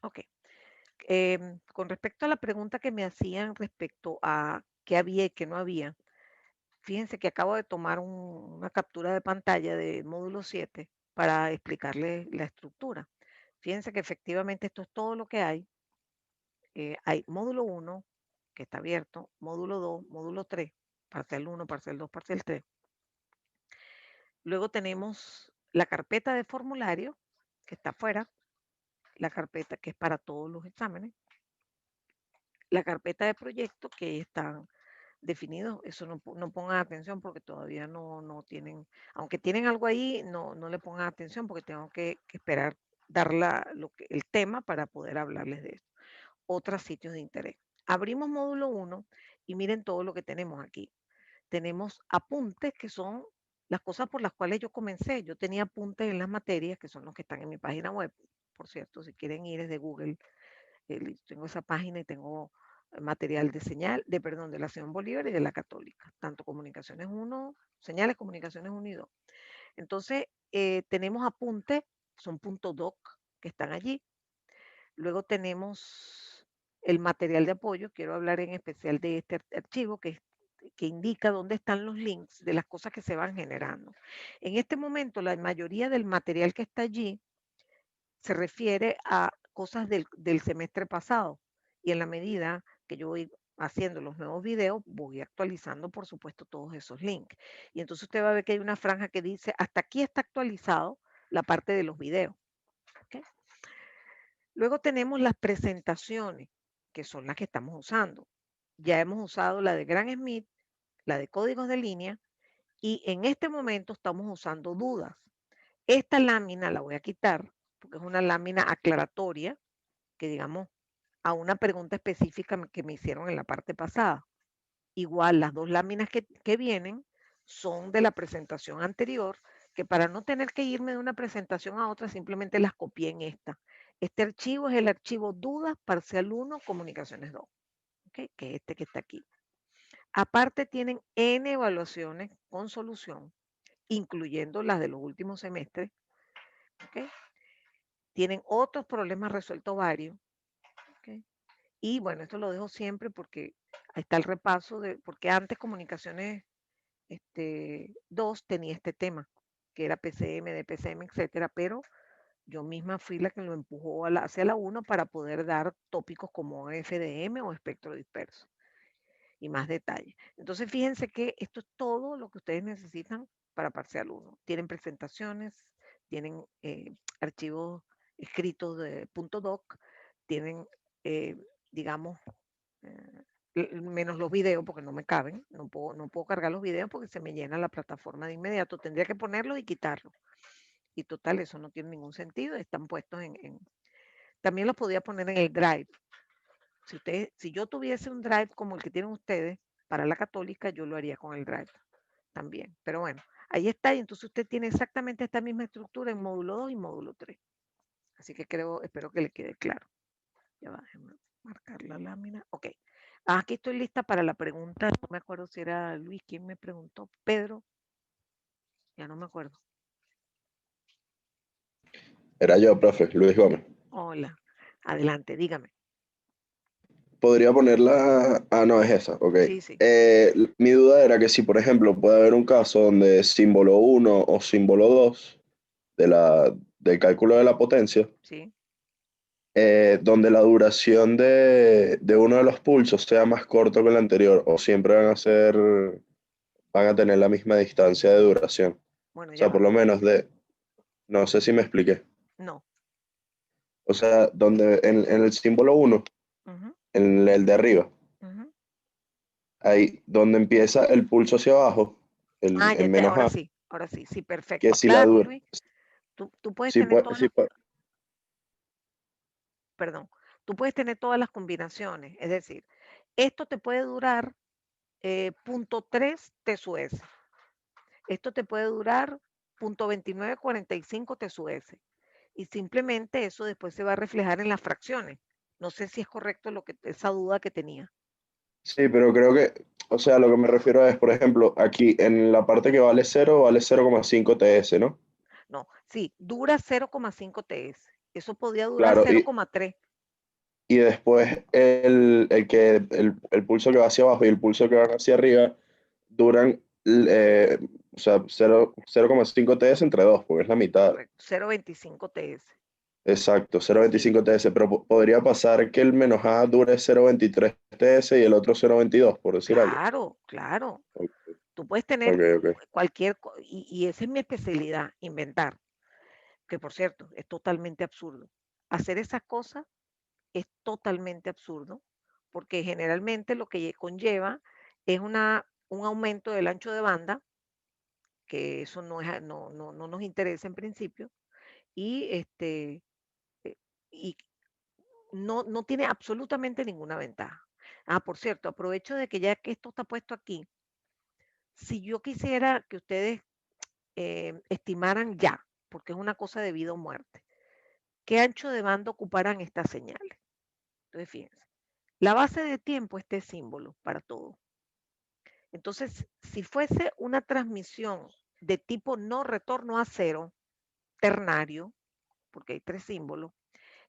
Ok. Con respecto a la pregunta que me hacían respecto a qué había y qué no había, fíjense que acabo de tomar una captura de pantalla de módulo 7 para explicarles la estructura. Fíjense que efectivamente esto es todo lo que hay. Hay módulo 1 que está abierto, módulo 2, módulo 3, parcial 1, parcial 2, parcial 3. Luego tenemos la carpeta de formulario que está afuera, la carpeta que es para todos los exámenes, la carpeta de proyecto que están definidos, eso no pongan atención porque todavía no tienen, aunque tienen algo ahí, no le pongan atención porque tengo que esperar dar el tema para poder hablarles de esto. Otros sitios de interés. Abrimos módulo 1 y miren todo lo que tenemos aquí. Tenemos apuntes que son las cosas por las cuales yo comencé. Yo tenía apuntes en las materias que son los que están en mi página web. Por cierto, si quieren ir desde Google, tengo esa página y tengo material de señal, perdón, de la Simón Bolívar y de la Católica, tanto comunicaciones 1, señales, comunicaciones 1 y 2. Entonces, tenemos apuntes, son punto .doc que están allí. Luego tenemos el material de apoyo, quiero hablar en especial de este archivo que indica dónde están los links de las cosas que se van generando. En este momento, la mayoría del material que está allí se refiere a cosas del semestre pasado y en la medida que yo voy haciendo los nuevos videos, voy actualizando, por supuesto, todos esos links. Y entonces usted va a ver que hay una franja que dice, hasta aquí está actualizado la parte de los videos. ¿Okay? Luego tenemos las presentaciones, que son las que estamos usando. Ya hemos usado la de Graham Smith, la de códigos de línea, y en este momento estamos usando dudas. Esta lámina la voy a quitar, porque es una lámina aclaratoria, que digamos, a una pregunta específica que me hicieron en la parte pasada. Igual, las dos láminas que vienen son de la presentación anterior, que para no tener que irme de una presentación a otra, simplemente las copié en esta. Este archivo es el archivo dudas parcial 1, comunicaciones 2, ¿okay? Que es este que está aquí. Aparte tienen N evaluaciones con solución, incluyendo las de los últimos semestres, ¿okay? Tienen otros problemas resueltos varios, ¿okay? Y bueno, esto lo dejo siempre porque ahí está el repaso de, porque antes comunicaciones 2 tenía este tema, que era PCM, DPCM, etcétera, pero yo misma fui la que lo empujó hacia la 1 para poder dar tópicos como FDM o espectro disperso y más detalles. Entonces, fíjense que esto es todo lo que ustedes necesitan para parcial 1. Tienen presentaciones, tienen archivos escritos de .doc, tienen, digamos, menos los videos porque no me caben, no puedo cargar los videos porque se me llena la plataforma de inmediato, tendría que ponerlos y quitarlos. Y total, eso no tiene ningún sentido, están puestos también los podía poner en el Drive. Si yo tuviese un Drive como el que tienen ustedes para la católica, yo lo haría con el Drive también. Pero bueno, ahí está y entonces usted tiene exactamente esta misma estructura en módulo 2 y módulo 3. Así que espero que le quede claro. Ya va, déjame marcar la lámina. Ok. Aquí estoy lista para la pregunta. No me acuerdo si era Luis quien me preguntó. Pedro. Ya no me acuerdo. Era yo, profe, Luis Gómez. Hola. Adelante, dígame. Podría ponerla. Ah, no, es esa, ok. Sí, sí, Mi duda era que si, por ejemplo, puede haber un caso donde símbolo uno o símbolo 2 del cálculo de la potencia, sí. donde la duración de uno de los pulsos sea más corto que el anterior, o siempre van a tener la misma distancia de duración. Bueno, O ya sea, por va. lo menos no sé si me expliqué. No. O sea, donde en el símbolo uno, Ujú, en el de arriba, ujú. ahí donde empieza el pulso hacia abajo, Ya, en ya, menos A, ahora sí, sí, que perfecto. si la Claro, dura, Luis, tú puedes si tener puede, todas si las, puede- perdón, tú puedes tener todas las combinaciones. Es decir, esto te puede durar .3 T sub S. Esto te puede durar .2945 T sub S. Y simplemente eso después se va a reflejar en las fracciones. No sé si es correcto esa duda que tenía. sí, pero creo que, o sea, lo que me refiero es, por ejemplo, aquí en la parte que vale 0, vale 0,5 TS, ¿no? No, sí, dura 0,5 TS. Eso podía durar Claro, 0,3. y después el pulso que va hacia abajo y el pulso que va hacia arriba duran, o sea, 0,5 TS entre dos, porque es la mitad. correcto, 0,25 TS. Exacto, Sí, 0,25 TS, pero podría pasar que el menos A dure 0,23 TS y el otro 0,22, por decir algo. claro, claro. Ok, Tú puedes tener ok, ok. cualquier, y esa es mi especialidad, inventar, que por cierto, es totalmente absurdo. Hacer esas cosas es totalmente absurdo, porque generalmente lo que conlleva es un aumento del ancho de banda, que eso no nos interesa en principio, y, eh, y no tiene absolutamente ninguna ventaja. Ah, por cierto, aprovecho de que ya que esto está puesto aquí, si yo quisiera que ustedes estimaran ya, porque es una cosa de vida o muerte, qué ancho de banda ocuparán estas señales. Entonces, fíjense, la base de tiempo es este símbolo para todo. Entonces, si fuese una transmisión de tipo no retorno a cero, ternario, porque hay tres símbolos,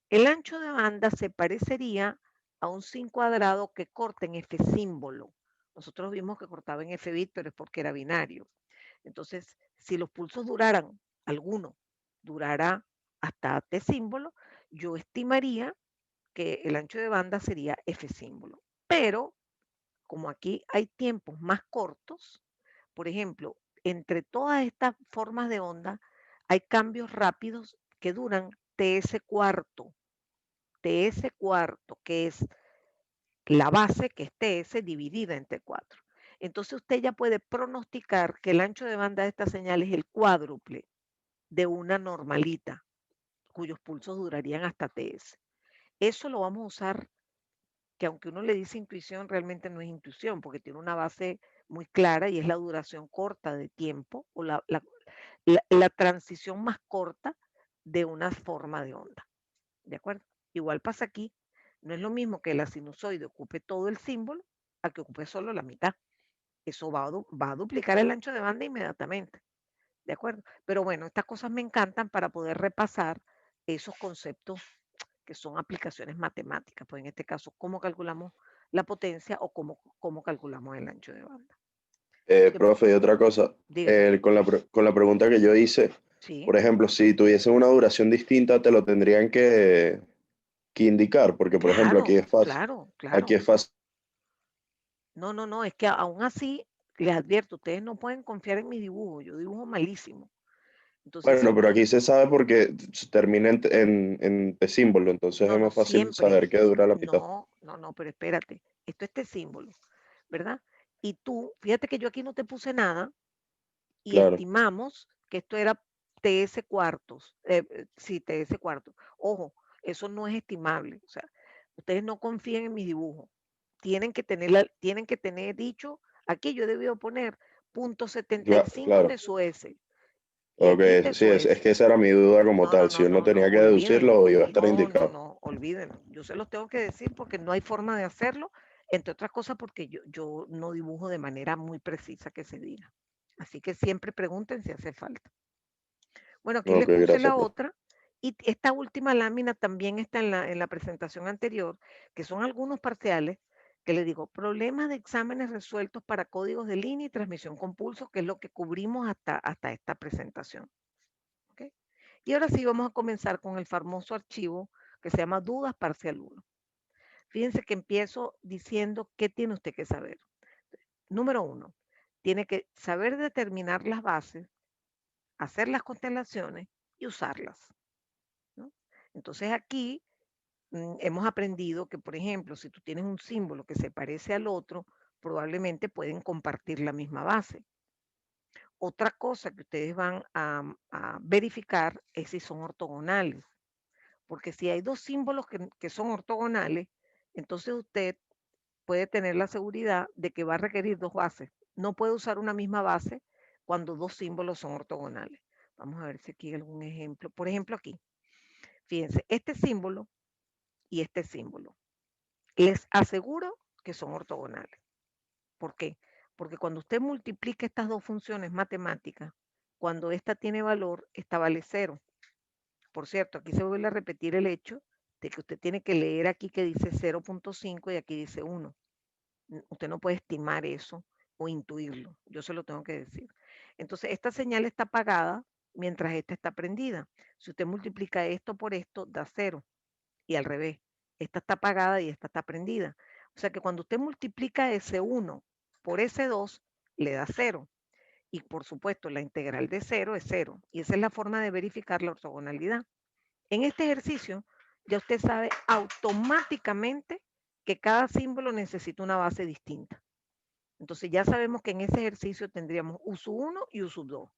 el ancho de banda se parecería a un sin cuadrado que corta en F símbolo. Nosotros vimos que cortaba en F bit, pero es porque era binario. Entonces, si los pulsos duraran, alguno durara hasta T símbolo, yo estimaría que el ancho de banda sería F símbolo. Pero como aquí hay tiempos más cortos, por ejemplo, entre todas estas formas de onda hay cambios rápidos que duran TS cuarto, TS cuarto, que es la base, que es TS dividida entre 4. Entonces usted ya puede pronosticar que el ancho de banda de esta señal es el cuádruple de una normalita, cuyos pulsos durarían hasta TS. Eso lo vamos a usar, que aunque uno le dice intuición, realmente no es intuición, porque tiene una base muy clara y es la duración corta de tiempo o la transición más corta de una forma de onda. ¿De acuerdo? Igual pasa aquí. No es lo mismo que la sinusoide ocupe todo el símbolo a que ocupe solo la mitad. Eso va a duplicar el ancho de banda inmediatamente. ¿De acuerdo? Pero bueno, estas cosas me encantan para poder repasar esos conceptos que son aplicaciones matemáticas. Pues en este caso, cómo calculamos la potencia o cómo calculamos el ancho de banda. Así que, Profe, y otra cosa, dígame. con la pregunta que yo hice, Sí, por ejemplo, si tuviesen una duración distinta, te lo tendrían que indicar, porque por ejemplo, claro, aquí claro. es fácil. No, es que aún así, les advierto, ustedes no pueden confiar en mi dibujo, yo dibujo malísimo. Entonces Bueno, pero siempre, aquí se sabe porque termina en T símbolo, entonces es no, más fácil siempre, saber que dura la mitad. pero espérate, esto es este símbolo, ¿verdad? Y tú, fíjate que yo aquí no te puse nada y Claro. estimamos que esto era TS cuartos, sí, TS cuartos. Ojo, eso no es estimable, o sea, ustedes no confíen en mi dibujo. Tienen que tener dicho, aquí yo he debido poner punto 75 Claro. de su S y Ok, aquí de sí, su es S. que esa era mi duda como tal. Si uno tenía que deducirlo, iba a estar indicado. Olvídenlo. Yo se los tengo que decir porque no hay forma de hacerlo, entre otras cosas porque yo no dibujo de manera muy precisa que se diga. Así que siempre pregunten si hace falta. Bueno, aquí les Ok, puse gracias, la profe. otra y esta última lámina también está en la presentación anterior, que son algunos parciales que les digo, problemas de exámenes resueltos para códigos de línea y transmisión con pulso, que es lo que cubrimos hasta esta presentación. ¿Ok? Y ahora sí vamos a comenzar con el famoso archivo que se llama Dudas Parcial 1. Fíjense que empiezo diciendo qué tiene usted que saber. Número 1, tiene que saber determinar las bases, hacer las constelaciones y usarlas. ¿No? Entonces aquí hemos aprendido que, por ejemplo, si tú tienes un símbolo que se parece al otro, probablemente pueden compartir la misma base. Otra cosa que ustedes van a verificar es si son ortogonales. Porque si hay dos símbolos que son ortogonales, entonces usted puede tener la seguridad de que va a requerir dos bases. No puede usar una misma base cuando dos símbolos son ortogonales. Vamos a ver si aquí hay algún ejemplo. Por ejemplo, aquí, fíjense, este símbolo y este símbolo. Les aseguro que son ortogonales. ¿Por qué? Porque cuando usted multiplica estas dos funciones matemáticas, cuando esta tiene valor, esta vale cero. Por cierto, aquí se vuelve a repetir el hecho de que usted tiene que leer aquí que dice 0.5 y aquí dice 1. Usted no puede estimar eso o intuirlo, yo se lo tengo que decir. Entonces, esta señal está apagada mientras esta está prendida. Si usted multiplica esto por esto, da 0 y al revés. Esta está apagada y esta está prendida. O sea que cuando usted multiplica ese 1 por ese 2, le da 0. Y por supuesto, la integral de 0 es 0. Y esa es la forma de verificar la ortogonalidad. En este ejercicio, ya usted sabe automáticamente que cada símbolo necesita una base distinta. Entonces ya sabemos que en ese ejercicio tendríamos U sub 1 y U sub 2.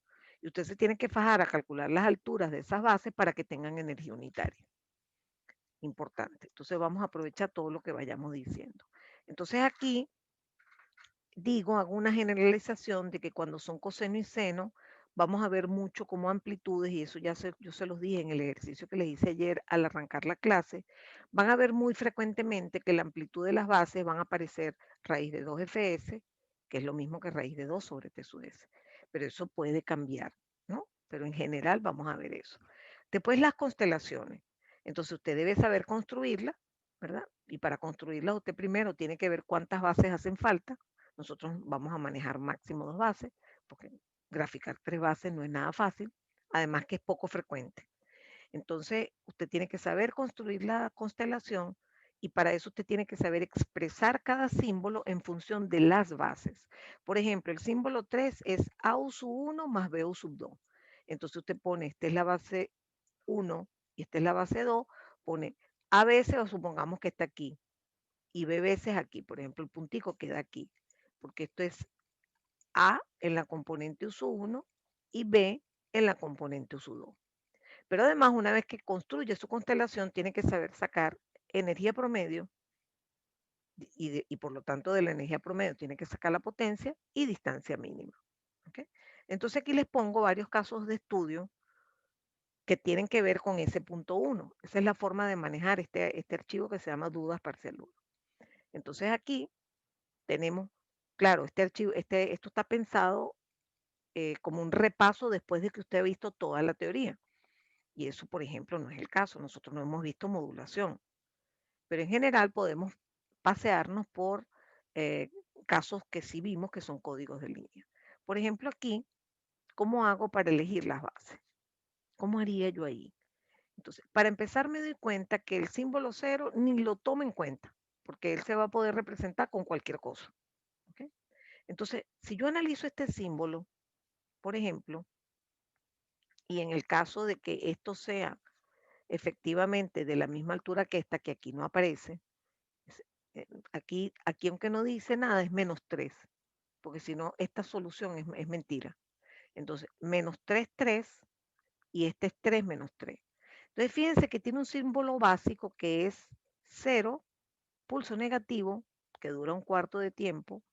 Y usted se tiene que fajar a calcular las alturas de esas bases para que tengan energía unitaria. Importante. Entonces vamos a aprovechar todo lo que vayamos diciendo. Entonces aquí digo, hago una generalización de que cuando son coseno y seno, vamos a ver mucho como amplitudes, y eso yo se los dije en el ejercicio que les hice ayer al arrancar la clase, van a ver muy frecuentemente que la amplitud de las bases van a aparecer raíz de 2fs, que es lo mismo que raíz de 2 sobre t sub s. Pero eso puede cambiar, ¿no? Pero en general vamos a ver eso. Después las constelaciones. Entonces usted debe saber construirlas, ¿verdad? Y para construirlas usted primero tiene que ver cuántas bases hacen falta. Nosotros vamos a manejar máximo 2 bases, porque graficar 3 bases no es nada fácil, además que es poco frecuente. Entonces, usted tiene que saber construir la constelación y para eso usted tiene que saber expresar cada símbolo en función de las bases. Por ejemplo, el símbolo 3 es AU sub 1 más BU sub 2. Entonces usted pone, esta es la base 1 y esta es la base 2, pone A veces o supongamos que está aquí y B veces aquí. Por ejemplo, el puntico queda aquí porque esto es A en la componente U1 y B en la componente U2. Pero además, una vez que construye su constelación, tiene que saber sacar energía promedio y por lo tanto de la energía promedio tiene que sacar la potencia y distancia mínima. ¿Okay? Entonces aquí les pongo varios casos de estudio que tienen que ver con ese punto 1. Esa es la forma de manejar este archivo que se llama dudas parcial 1. Entonces aquí tenemos, claro, este archivo, esto está pensado como un repaso después de que usted ha visto toda la teoría. Y eso, por ejemplo, no es el caso. Nosotros no hemos visto modulación. Pero en general podemos pasearnos por eh, casos que sí vimos que son códigos de línea. Por ejemplo, aquí, ¿cómo hago para elegir las bases? ¿Cómo haría yo ahí? Entonces, para empezar me doy cuenta que el símbolo 0 ni lo tomo en cuenta, porque él se va a poder representar con cualquier cosa. ¿Okay? Entonces, si yo analizo este símbolo, por ejemplo, y en el caso de que esto sea efectivamente de la misma altura que esta, que aquí no aparece, aquí aunque no dice nada es -3, porque si no, esta solución es mentira. Entonces, -3, 3, y este es 3 menos 3. Entonces, fíjense que tiene un símbolo básico que es 0, pulso negativo, que dura un cuarto de tiempo,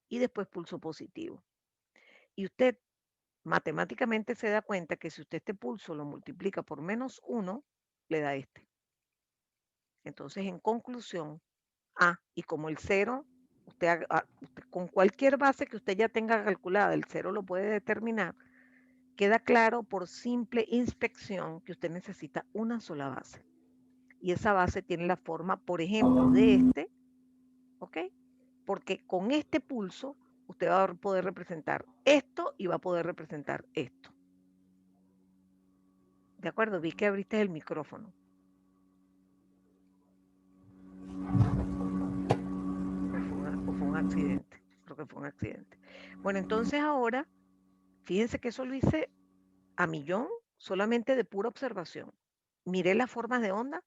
y después pulso positivo. Y usted matemáticamente se da cuenta que si usted este pulso lo multiplica por -1, le da este. Entonces, en conclusión, y como el 0, usted con cualquier base que usted ya tenga calculada, el 0 lo puede determinar, queda claro por simple inspección que usted necesita una sola base. Y esa base tiene la forma, por ejemplo, de este, ¿ok? Porque con este pulso usted va a poder representar esto y va a poder representar esto. ¿De acuerdo? Vi que abriste el micrófono. O fue un accidente. Creo que fue un accidente. Bueno, entonces ahora, fíjense que eso lo hice a millón solamente de pura observación. Miré las formas de onda.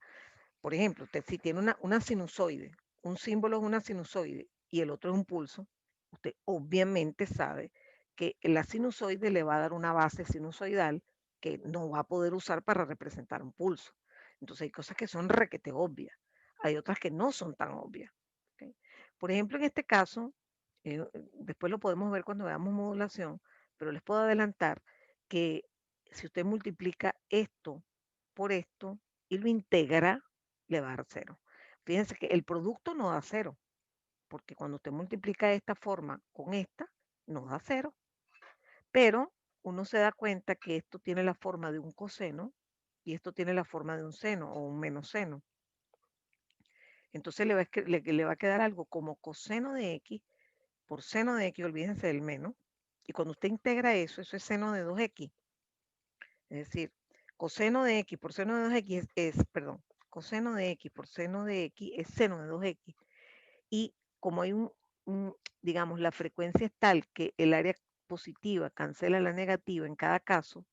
Por ejemplo, usted si tiene una sinusoide, un símbolo es una sinusoide y el otro es un pulso, usted obviamente sabe que la sinusoide le va a dar una base sinusoidal que no va a poder usar para representar un pulso. Entonces hay cosas que son requete obvias, hay otras que no son tan obvias. ¿Okay? Por ejemplo, en este caso, después lo podemos ver cuando veamos modulación, pero les puedo adelantar que si usted multiplica esto por esto y lo integra, le va a dar 0. Fíjense que el producto no da 0, porque cuando usted multiplica esta forma con esta, no da 0. Pero uno se da cuenta que esto tiene la forma de un coseno y esto tiene la forma de un seno o un menos seno. Entonces le va a quedar algo como coseno de x por seno de x, olvídense del menos, y cuando usted integra eso, eso es seno de 2x. Es decir, coseno de x por seno de 2x perdón, coseno de x por seno de x es seno de 2x. Y como hay digamos, la frecuencia es tal que el área positiva cancela la negativa en cada caso,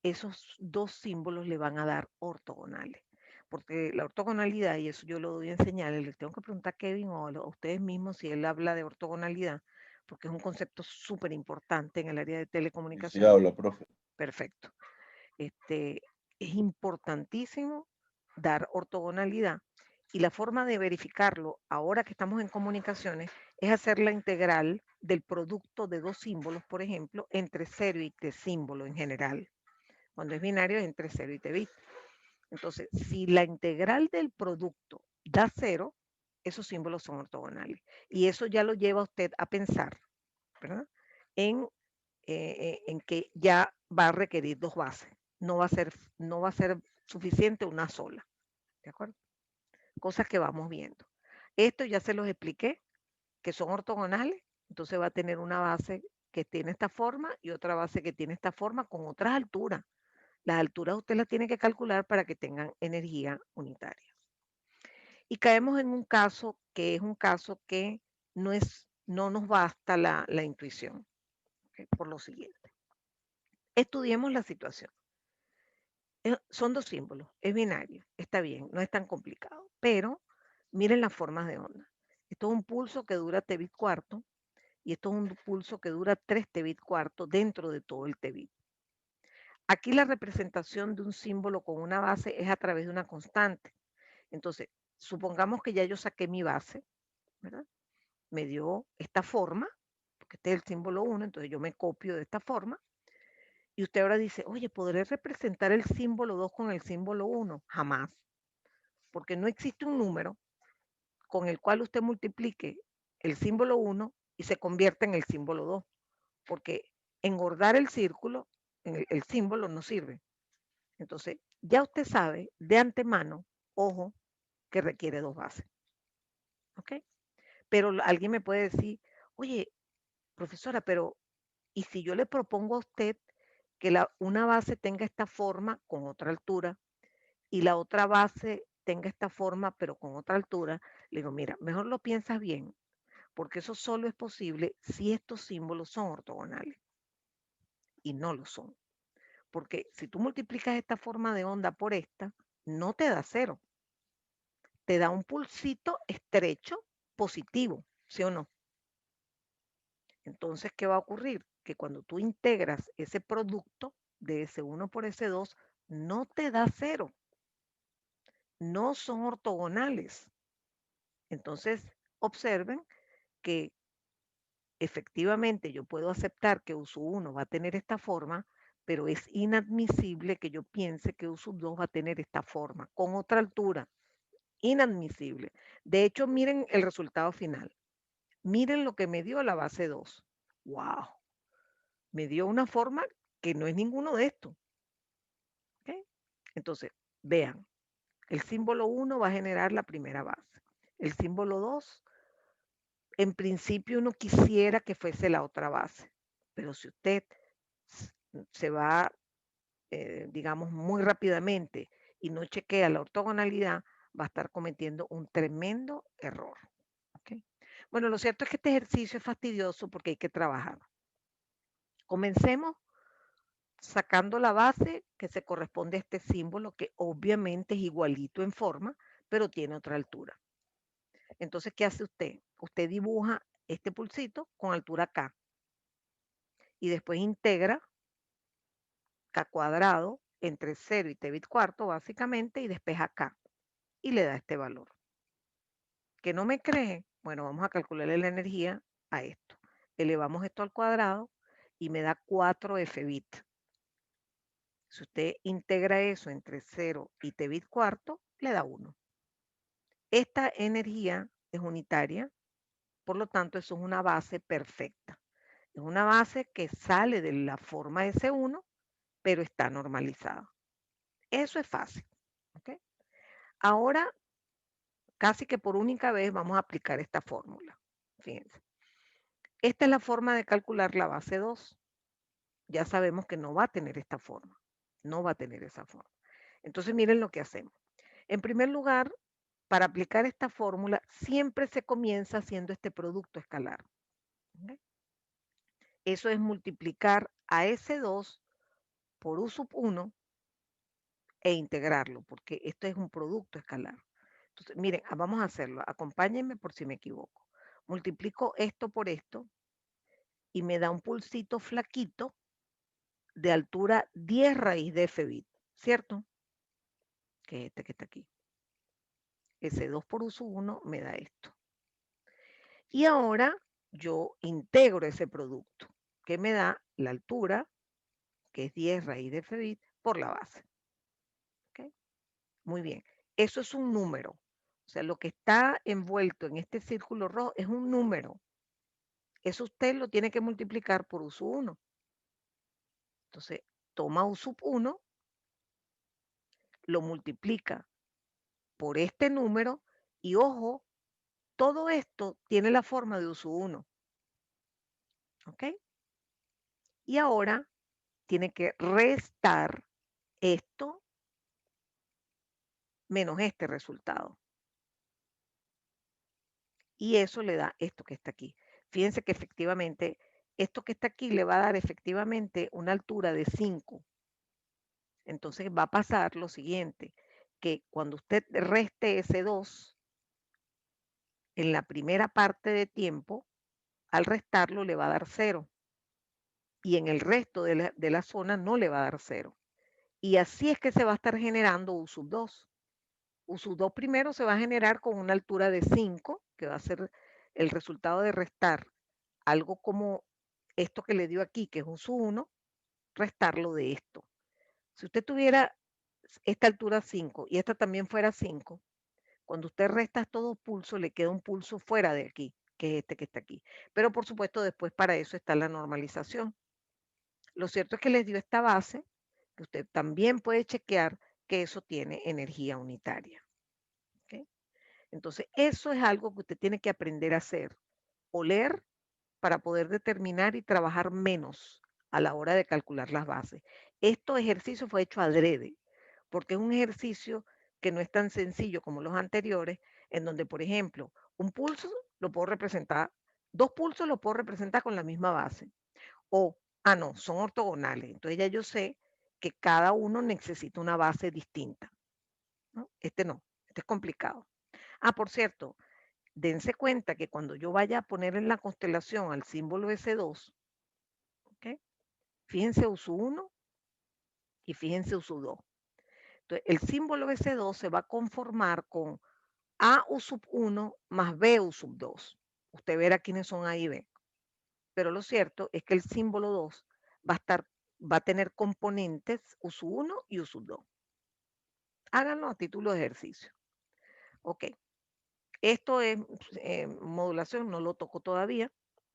esos dos símbolos le van a dar ortogonales. Porque la ortogonalidad, y eso yo lo doy a enseñar, les tengo que preguntar a Kevin o a ustedes mismos si él habla de ortogonalidad, porque es un concepto súper importante en el área de Y sí telecomunicaciones. habla, profe. Perfecto. Este, es importantísimo dar ortogonalidad y la forma de verificarlo ahora que estamos en comunicaciones es hacer la integral del producto de dos símbolos, por ejemplo, entre 0 y t símbolo en general. Cuando es binario es entre 0 y t bit. Entonces, si la integral del producto da 0, esos símbolos son ortogonales. Y eso ya lo lleva a usted a pensar, ¿verdad? En, en que ya va a requerir dos bases. No va a ser suficiente una sola. ¿De acuerdo? Cosas que vamos viendo. Esto ya se los expliqué, que son ortogonales. Entonces va a tener una base que tiene esta forma y otra base que tiene esta forma con otras alturas. Las alturas usted las tiene que calcular para que tengan energía unitaria. Y caemos en un caso que es un caso que no nos basta la intuición, ¿okay? Por lo siguiente. Estudiemos la situación. Son dos símbolos, es binario, está bien, no es tan complicado, pero miren las formas de onda. Esto es un pulso que dura t bit cuarto y esto es un pulso que dura 3 t bit cuarto dentro de todo el t bit. Aquí la representación de un símbolo con una base es a través de una constante. Entonces, supongamos que ya yo saqué mi base, ¿verdad? Me dio esta forma, porque este es el símbolo 1, entonces yo me copio de esta forma. Y usted ahora dice, oye, ¿podré representar el símbolo 2 con el símbolo 1? Jamás, porque no existe un número con el cual usted multiplique el símbolo 1 y se convierta en el símbolo 2, porque engordar el círculo, el símbolo no sirve. Entonces, ya usted sabe de antemano, ojo, que requiere dos bases. ¿Ok? Pero alguien me puede decir, oye, profesora, pero ¿y si yo le propongo a usted que una base tenga esta forma con otra altura y la otra base tenga esta forma pero con otra altura? Le digo, mira, mejor lo piensas bien, porque eso solo es posible si estos símbolos son ortogonales y no lo son. Porque si tú multiplicas esta forma de onda por esta, no te da cero, te da un pulsito estrecho positivo, ¿sí o no? Entonces, ¿qué va a ocurrir? Que cuando tú integras ese producto de S1 por S2, no te da cero, no son ortogonales. Entonces, observen que efectivamente yo puedo aceptar que uso 1 va a tener esta forma, pero es inadmisible que yo piense que uso 2 va a tener esta forma, con otra altura. Inadmisible. De hecho, miren el resultado final. Miren lo que me dio la base 2. ¡Wow! Me dio una forma que no es ninguno de estos. ¿Okay? Entonces, vean, el símbolo 1 va a generar la primera base. El símbolo 2, en principio uno quisiera que fuese la otra base, pero si usted se va, digamos, muy rápidamente y no chequea la ortogonalidad, va a estar cometiendo un tremendo error. ¿Okay? Bueno, lo cierto es que este ejercicio es fastidioso porque hay que trabajar. Comencemos sacando la base que se corresponde a este símbolo, que obviamente es igualito en forma, pero tiene otra altura. Entonces, ¿qué hace usted? Usted dibuja este pulsito con altura K y después integra K cuadrado entre 0 y t bit cuarto, básicamente, y despeja K y le da este valor. ¿Que no me cree? Bueno, vamos a calcularle la energía a esto. Elevamos esto al cuadrado y me da 4 F bit. Si usted integra eso entre 0 y t bit cuarto, le da 1. Esta energía es unitaria, por lo tanto, eso es una base perfecta. Es una base que sale de la forma S1, pero está normalizada. Eso es fácil. ¿Ok? Ahora, casi que por única vez, vamos a aplicar esta fórmula. Fíjense. Esta es la forma de calcular la base 2. Ya sabemos que no va a tener esta forma. No va a tener esa forma. Entonces, miren lo que hacemos. En primer lugar, para aplicar esta fórmula, siempre se comienza haciendo este producto escalar. ¿Ok? Eso es multiplicar a ese 2 por U sub 1 e integrarlo, porque esto es un producto escalar. Entonces, miren, vamos a hacerlo. Acompáñenme por si me equivoco. Multiplico esto por esto y me da un pulsito flaquito de altura 10 raíz de f bit, ¿cierto? Que es este que está aquí. Ese 2 por U sub 1 me da esto. Y ahora yo integro ese producto, que me da la altura, que es 10 raíz de f bit, por la base. ¿Okay? Muy bien. Eso es un número. O sea, lo que está envuelto en este círculo rojo es un número. Eso usted lo tiene que multiplicar por U sub 1. Entonces, toma U sub 1, lo multiplica por este número y ojo, todo esto tiene la forma de U sub 1. ¿Ok? Y ahora tiene que restar esto menos este resultado. Y eso le da esto que está aquí. Fíjense que efectivamente esto que está aquí le va a dar efectivamente una altura de 5. Entonces va a pasar lo siguiente, que cuando usted reste ese 2 en la primera parte de tiempo, al restarlo le va a dar 0. Y en el resto de la zona no le va a dar 0. Y así es que se va a estar generando U sub 2. U sub 2 primero se va a generar con una altura de 5, que va a ser el resultado de restar algo como esto que le dio aquí, que es un sub 1, restarlo de esto. Si usted tuviera esta altura 5 y esta también fuera 5, cuando usted resta estos dos pulsos, le queda un pulso fuera de aquí, que es este que está aquí. Pero por supuesto, después para eso está la normalización. Lo cierto es que les dio esta base, que usted también puede chequear que eso tiene energía unitaria. ¿Ok? Entonces, eso es algo que usted tiene que aprender a hacer, oler para poder determinar y trabajar menos a la hora de calcular las bases. Este ejercicio fue hecho adrede, porque es un ejercicio que no es tan sencillo como los anteriores, en donde, por ejemplo, un pulso lo puedo representar, dos pulsos lo puedo representar con la misma base. O, no, son ortogonales. Entonces ya yo sé que cada uno necesita una base distinta, ¿no? No, este es complicado. Por cierto, dense cuenta que cuando yo vaya a poner en la constelación al símbolo S2, ¿ok? Fíjense U sub 1 y fíjense U sub 2. Entonces, el símbolo S2 se va a conformar con A U sub 1 más B U sub 2. Usted verá quiénes son A y B. Pero lo cierto es que el símbolo 2 va a tener componentes U sub 1 y U sub 2. Háganlo a título de ejercicio. Ok. Esto es modulación, no lo toco todavía.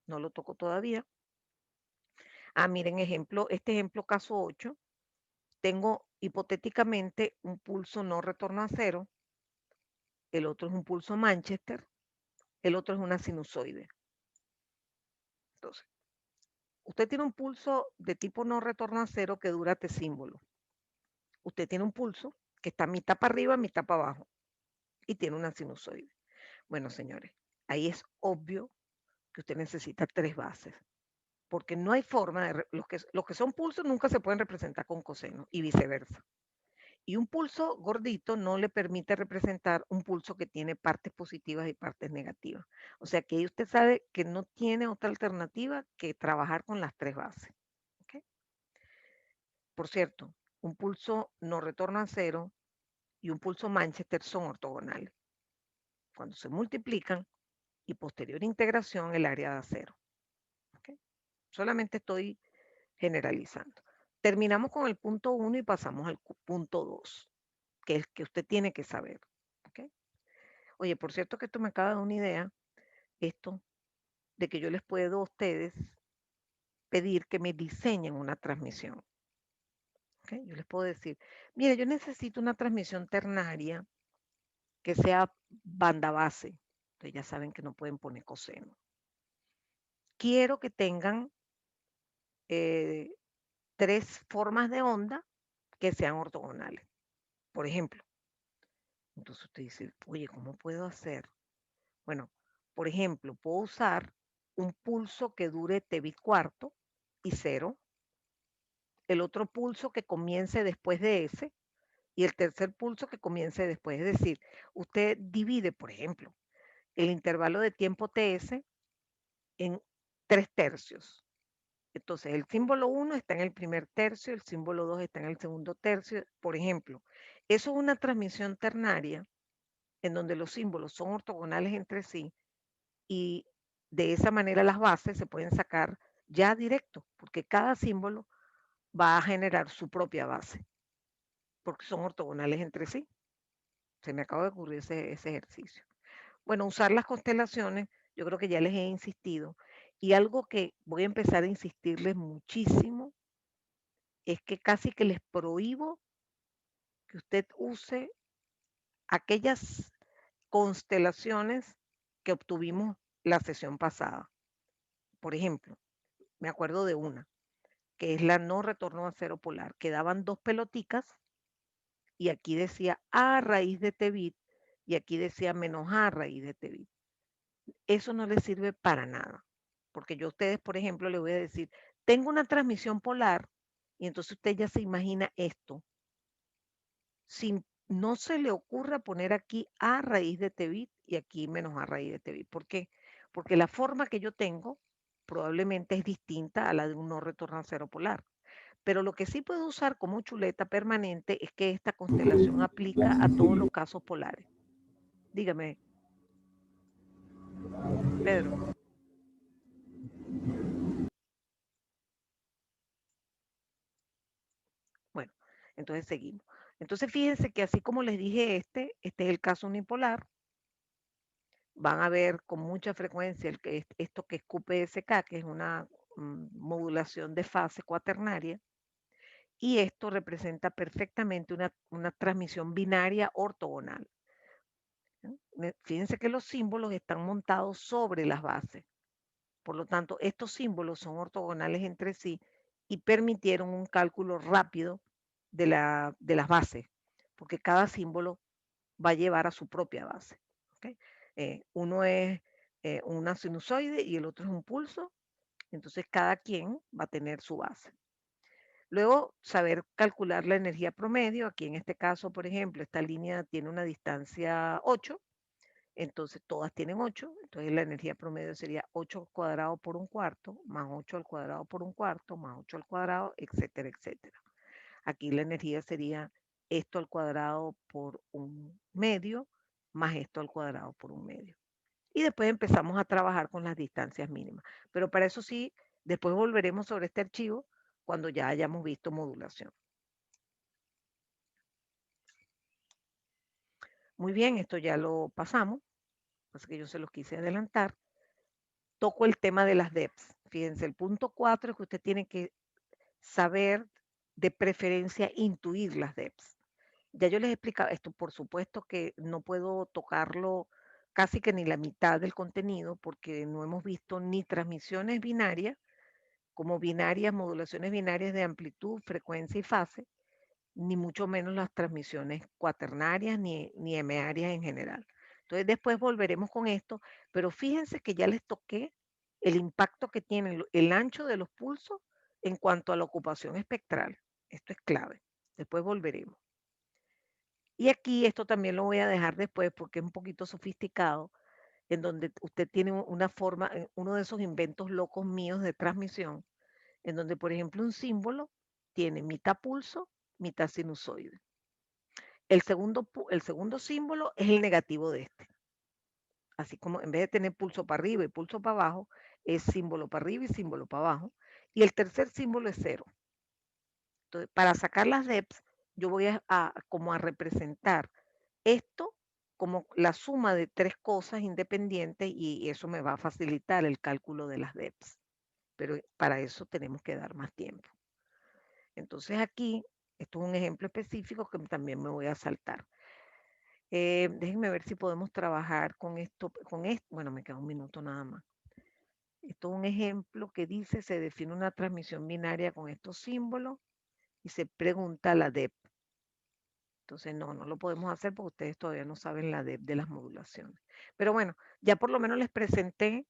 No lo toco todavía. Miren, este ejemplo caso 8, tengo hipotéticamente un pulso no retorno a cero, el otro es un pulso Manchester, el otro es una sinusoide. Entonces, usted tiene un pulso de tipo no retorno a cero que dura T símbolo. Usted tiene un pulso que está mitad para arriba, mitad para abajo y tiene una sinusoide. Bueno, señores, ahí es obvio que usted necesita tres bases, porque no hay forma de, los que son pulsos nunca se pueden representar con coseno y viceversa. Y un pulso gordito no le permite representar un pulso que tiene partes positivas y partes negativas. O sea que ahí usted sabe que no tiene otra alternativa que trabajar con las tres bases. ¿Okay? Por cierto, un pulso no retorna a cero y un pulso Manchester son ortogonales. Cuando se multiplican y posterior integración, el área da cero. ¿Okay? Solamente estoy generalizando. Terminamos con el punto 1 y pasamos al punto 2, que es el que usted tiene que saber. ¿Okay? Oye, por cierto que esto me acaba de dar una idea, esto de que yo les puedo a ustedes pedir que me diseñen una transmisión. ¿ok? Yo les puedo decir, mire, yo necesito una transmisión ternaria que sea banda base. Entonces ya saben que no pueden poner coseno. Quiero que tengan 3 formas de onda que sean ortogonales. Por ejemplo, entonces usted dice, oye, ¿cómo puedo hacer? Bueno, por ejemplo, puedo usar un pulso que dure t bit cuarto y 0, el otro pulso que comience después de ese y el tercer pulso que comience después. Es decir, usted divide, por ejemplo, el intervalo de tiempo ts en 3 tercios. Entonces, el símbolo 1 está en el primer tercio, el símbolo 2 está en el segundo tercio, por ejemplo. Eso es una transmisión ternaria en donde los símbolos son ortogonales entre sí y de esa manera las bases se pueden sacar ya directo, porque cada símbolo va a generar su propia base, porque son ortogonales entre sí. Se me acaba de ocurrir ese ejercicio. Bueno, usar las constelaciones, yo creo que ya les he insistido, y algo que voy a empezar a insistirles muchísimo es que casi que les prohíbo que usted use aquellas constelaciones que obtuvimos la sesión pasada. Por ejemplo, me acuerdo de una, que es la no retorno a cero polar, que daban 2 peloticas y aquí decía A raíz de t bit y aquí decía menos A raíz de t bit. Eso no les sirve para nada, porque yo a ustedes, por ejemplo, les voy a decir, tengo una transmisión polar y entonces usted ya se imagina esto. Si no se le ocurra poner aquí A raíz de t bit y aquí menos A raíz de t bit. ¿Por qué? Porque la forma que yo tengo probablemente es distinta a la de un no retorno a cero polar. Pero lo que sí puedo usar como chuleta permanente es que esta constelación aplica a todos los casos polares. Dígame, Pedro. Bueno, entonces seguimos. Entonces fíjense que así como les dije este es el caso unipolar. Van a ver con mucha frecuencia esto que es QPSK, que es una modulación de fase cuaternaria, y esto representa perfectamente una transmisión binaria ortogonal. Fíjense que los símbolos están montados sobre las bases. Por lo tanto, estos símbolos son ortogonales entre sí y permitieron un cálculo rápido de las bases, porque cada símbolo va a llevar a su propia base. ¿Okay? Uno es una sinusoide y el otro es un pulso, entonces cada quien va a tener su base. Luego, saber calcular la energía promedio. Aquí en este caso, por ejemplo, esta línea tiene una distancia 8, entonces todas tienen 8, entonces la energía promedio sería 8 al cuadrado por un cuarto, más 8 al cuadrado por un cuarto, más 8 al cuadrado, etcétera, etcétera. Aquí la energía sería esto al cuadrado por un medio, más esto al cuadrado por un medio. Y después empezamos a trabajar con las distancias mínimas. Pero para eso sí, después volveremos sobre este archivo cuando ya hayamos visto modulación. Muy bien, esto ya lo pasamos, así que yo se los quise adelantar. Toco el tema de las DEPs. Fíjense, el punto 4 es que usted tiene que saber, de preferencia, intuir las DEPs. Ya yo les he explicado esto, por supuesto que no puedo tocarlo casi que ni la mitad del contenido porque no hemos visto ni transmisiones binarias, como binarias, modulaciones binarias de amplitud, frecuencia y fase, ni mucho menos las transmisiones cuaternarias ni M-áreas en general. Entonces después volveremos con esto, pero fíjense que ya les toqué el impacto que tiene el ancho de los pulsos en cuanto a la ocupación espectral. Esto es clave. Después volveremos. Y aquí esto también lo voy a dejar después porque es un poquito sofisticado, en donde usted tiene una forma, uno de esos inventos locos míos de transmisión, en donde, por ejemplo, un símbolo tiene mitad pulso, mitad sinusoide. El segundo símbolo es el negativo de este. Así como en vez de tener pulso para arriba y pulso para abajo, es símbolo para arriba y símbolo para abajo. Y el tercer símbolo es 0. Entonces, para sacar las DEPs, yo voy como a representar esto como la suma de 3 cosas independientes y eso me va a facilitar el cálculo de las DEPs. Pero para eso tenemos que dar más tiempo. Entonces aquí Esto es un ejemplo específico que también me voy a saltar. Déjenme ver si podemos trabajar con esto, bueno, me queda un minuto nada más. Esto es un ejemplo que dice, se define una transmisión binaria con estos símbolos y se pregunta la DEP. Entonces, no lo podemos hacer porque ustedes todavía no saben la DEP de las modulaciones. Pero bueno, ya por lo menos les presenté,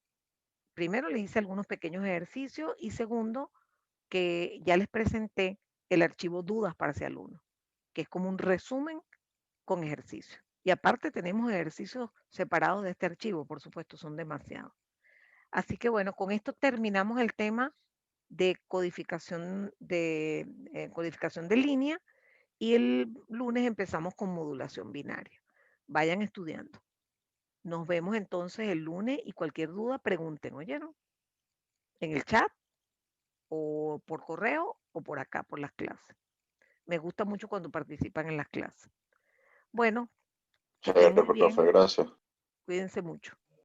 primero les hice algunos pequeños ejercicios y segundo, que ya les presenté el archivo dudas para ese alumno, que es como un resumen con ejercicios. Y aparte tenemos ejercicios separados de este archivo, por supuesto, son demasiados. Así que bueno, con esto terminamos el tema de codificación de línea y el lunes empezamos con modulación binaria. Vayan estudiando. Nos vemos entonces el lunes y cualquier duda pregunten, ¿oyeron? En el chat o por correo o por acá, por las clases. Me gusta mucho cuando participan en las clases. Bueno, que estén Chévere, muy profe, bien. gracias. Cuídense mucho.